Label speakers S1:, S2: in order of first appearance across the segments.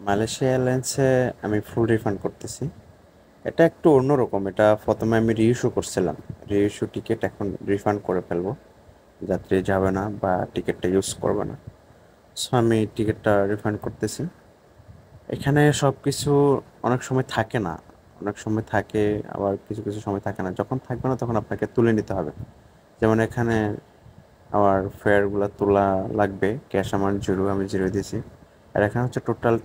S1: Malaysia এয়ারলাইন্সে আমি ফুল refund করতেছি। এটা একটু অন্যরকম। এটা প্রথমে আমি রিইস্যু করছিলাম, রিইস্যু টিকিট এখন রিফান্ড করে ফেলবো। যাত্রী যাবে না বা টিকিটটা ইউজ করবে না, সো আমি টিকিটটা রিফান্ড করতেছি। এখানে সব কিছু অনেক সময় থাকে না, অনেক সময় থাকে, আবার কিছু কিছু সময় থাকে না। যখন থাকবে না তখন আপনাকে তুলে নিতে হবে। যেমন এখানে আমার ফেয়ারগুলো তোলা লাগবে, ক্যাশ অ্যামাউন্ট জিরো, আমি জিরো দিয়েছি। আর এখানে হচ্ছে টোটাল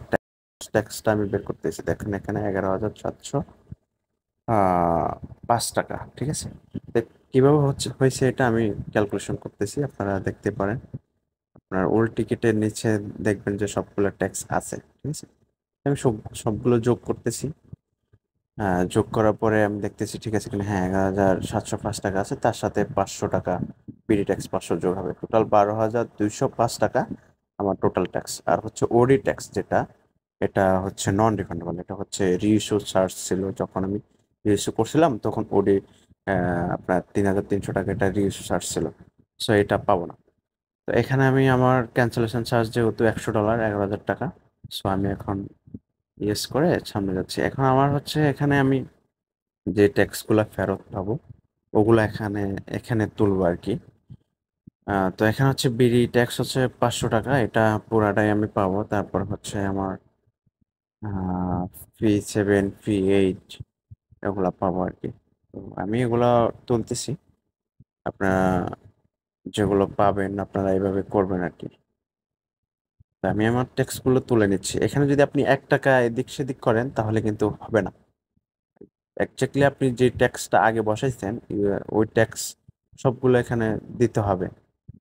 S1: ট্যাক্সটা আমি বের করতেছি, দেখেন এখানে 11,705 টাকা, ঠিক আছে। তো কিভাবে হয়েছে এটা আমি ক্যালকুলেশন করতেছি, আপনারা দেখতে পারেন। আপনার ওল্ড টিকিটের নিচে দেখবেন যে সবগুলো ট্যাক্স আছে, ঠিক আছে। আমি সবগুলো যোগ করতেছি। হ্যাঁ, যোগ করার পরে আমি দেখতেছি ঠিক আছে কিনা। হ্যাঁ, 11,705 টাকা আছে, তার সাথে 500 টাকা বিডি ট্যাক্স 500 যোগ হবে, টোটাল 12,205 টাকা আমার টোটাল ট্যাক্স। আর হচ্ছে ওডি ট্যাক্স যেটা, এটা হচ্ছে নন রিফান্ডেবল। এটা হচ্ছে রিইস্যু চার্জ ছিল, যখন আমি রিইস্যু করছিলাম তখন ওডি আপনার 3,300 টাকা এটা রিইস্যু চার্জ ছিল। সো এটা পাবো না। তো এখানে আমি আমার ক্যান্সেলেশন চার্জ যেহেতু $100, 11,000 টাকা। সো আমি এখন ইয়েস করে সামনে যাচ্ছি। এখন আমার হচ্ছে এখানে আমি যে ট্যাক্সগুলো ফেরত পাবো ওগুলো এখানে এখানে তুলবো আর কি। তো এখানে হচ্ছে বিডি ট্যাক্স হচ্ছে 500 টাকা, এটা পুরাটাই আমি পাবো। তারপর হচ্ছে আমার ফি 7, ফি 8 এগুলা পাবো আর কি। তো আমি এগুলো তুলতেছি। আপনারা যেগুলো পাবেন আপনারা এইভাবে করবেন আর কি। তো আমি আমার ট্যাক্সগুলো তুলে নিচ্ছি। এখানে যদি আপনি 1 টাকা এদিক সেদিক করেন তাহলে কিন্তু হবে না। একজাক্টলি আপনি যে ট্যাক্সটা আগে বসাইছেন, ওই ট্যাক্স সবগুলো এখানে দিতে হবে।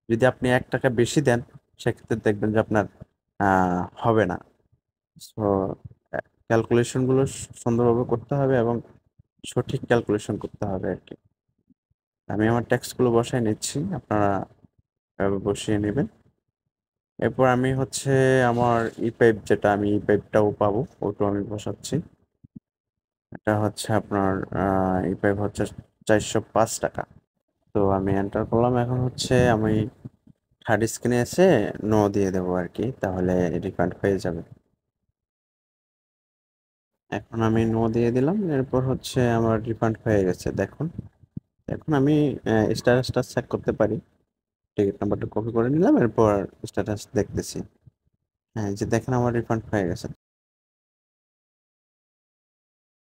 S1: যদি আপনি 1 টাকা বেশি দেন সেক্ষেত্রে দেখবেন যে আপনার হবে না। সো ক্যালকুলেশনগুলো সুন্দরভাবে করতে হবে এবং সঠিক ক্যালকুলেশন করতে হবে আর কি। আমি আমার ট্যাক্সগুলো বসাই নিচ্ছি, আপনারা এভাবে বসিয়ে নেবেন। এরপর আমি হচ্ছে আমার ই পাইপ, যেটা আমি ই পাইপটাও পাবো, ওটাও আমি বসাচ্ছি। এটা হচ্ছে আপনার ই পাইপ হচ্ছে 405 টাকা। তো আমি এন্টার করলাম। এখন হচ্ছে আমি থার্ড স্ক্রিনে এসে নো দিয়ে দেবো আর কি, তাহলে রিফান্ড হয়ে যাবে। এখন আমি নো দিয়ে দিলাম, এরপর হচ্ছে আমার রিফান্ড হয়ে গেছে দেখুন। এখন আমি স্ট্যাটাসটা চেক করতে পারি। টিকিট নাম্বারটা কপি করে নিলাম, এরপর স্ট্যাটাস দেখতেছি। হ্যাঁ, এই যে দেখেন আমার রিফান্ড হয়ে গেছে।